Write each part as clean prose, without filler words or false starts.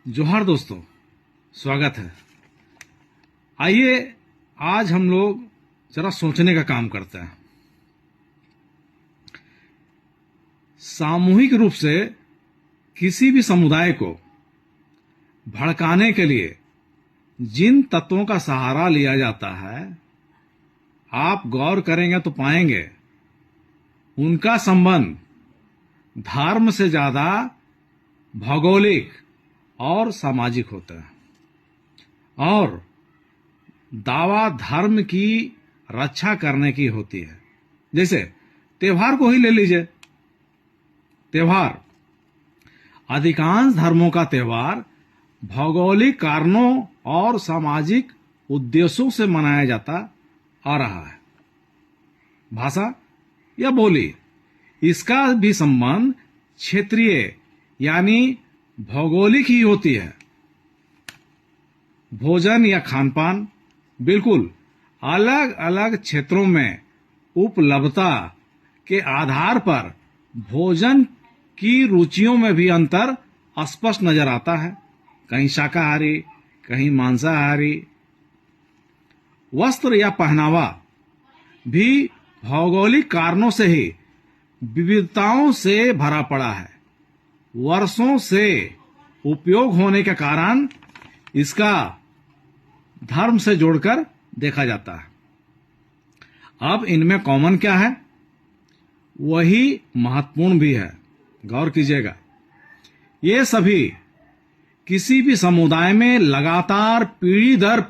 जोहार दोस्तों, स्वागत है। आइए आज हम लोग जरा सोचने का काम करते हैं। सामूहिक रूप से किसी भी समुदाय को भड़काने के लिए जिन तत्वों का सहारा लिया जाता है, आप गौर करेंगे तो पाएंगे उनका संबंध धर्म से ज्यादा भौगोलिक और सामाजिक होता है और दावा धर्म की रक्षा करने की होती है। जैसे त्योहार को ही ले लीजिए। त्योहार, अधिकांश धर्मों का त्योहार भौगोलिक कारणों और सामाजिक उद्देश्यों से मनाया जाता आ रहा है। भाषा या बोली, इसका भी संबंध क्षेत्रीय यानी भौगोलिक ही होती है। भोजन या खानपान, बिल्कुल अलग अलग क्षेत्रों में उपलब्धता के आधार पर भोजन की रुचियों में भी अंतर स्पष्ट नजर आता है। कहीं शाकाहारी, कहीं मांसाहारी। वस्त्र या पहनावा भी भौगोलिक कारणों से ही विविधताओं से भरा पड़ा है। वर्षों से उपयोग होने के कारण इसका धर्म से जोड़कर देखा जाता है। अब इनमें कॉमन क्या है, वही महत्वपूर्ण भी है। गौर कीजिएगा, ये सभी किसी भी समुदाय में लगातार पीढ़ी दर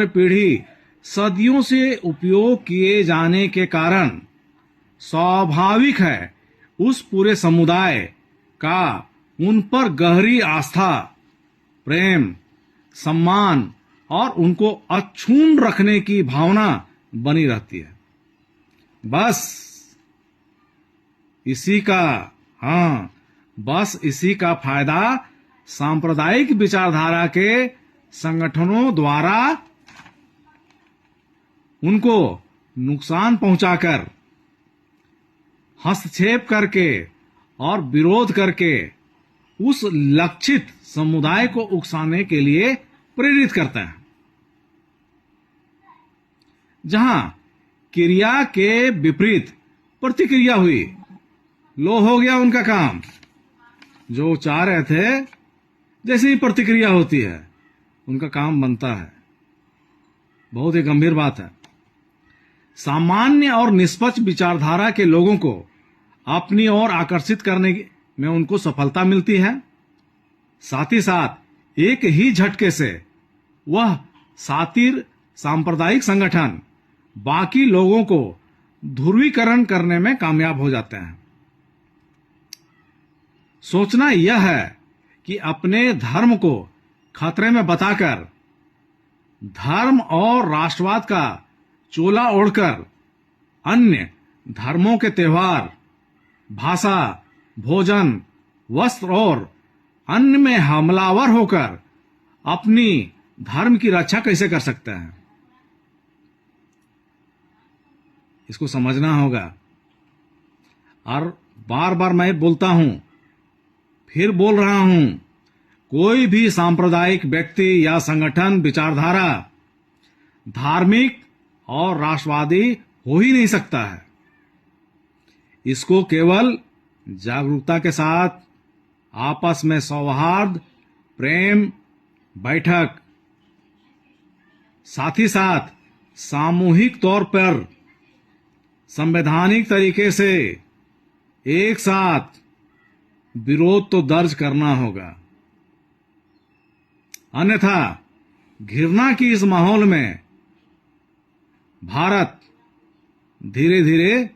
पीढ़ी सदियों से उपयोग किए जाने के कारण स्वाभाविक है उस पूरे समुदाय का उन पर गहरी आस्था, प्रेम, सम्मान और उनको अक्षुण्ण रखने की भावना बनी रहती है। बस इसी का फायदा सांप्रदायिक विचारधारा के संगठनों द्वारा उनको नुकसान पहुंचाकर, हस्तक्षेप करके और विरोध करके उस लक्षित समुदाय को उकसाने के लिए प्रेरित करता है। जहां क्रिया के विपरीत प्रतिक्रिया हुई, लो हो गया उनका काम। जो चाह रहे थे, जैसे ही प्रतिक्रिया होती है उनका काम बनता है। बहुत ही गंभीर बात है। सामान्य और निष्पक्ष विचारधारा के लोगों को अपनी ओर आकर्षित करने में उनको सफलता मिलती है। साथ ही साथ एक ही झटके से वह सातिर सांप्रदायिक संगठन बाकी लोगों को ध्रुवीकरण करने में कामयाब हो जाते हैं। सोचना यह है कि अपने धर्म को खतरे में बताकर धर्म और राष्ट्रवाद का चोला ओढ़कर अन्य धर्मों के त्योहार, भाषा, भोजन, वस्त्र और अन्य में हमलावर होकर अपनी धर्म की रक्षा कैसे कर सकते हैं, इसको समझना होगा। और बार बार मैं बोलता हूं, फिर बोल रहा हूं, कोई भी सांप्रदायिक व्यक्ति या संगठन विचारधारा धार्मिक और राष्ट्रवादी हो ही नहीं सकता है। इसको केवल जागरूकता के साथ आपस में सौहार्द, प्रेम, बैठक, साथ ही साथ सामूहिक तौर पर संवैधानिक तरीके से एक साथ विरोध तो दर्ज करना होगा। अन्यथा घृणा की इस माहौल में भारत धीरे धीरे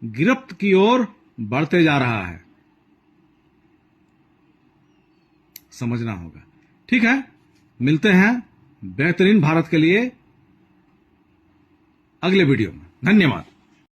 गिरफ्त की ओर बढ़ते जा रहा है। समझना होगा। ठीक है, मिलते हैं बेहतरीन भारत के लिए अगले वीडियो में। धन्यवाद।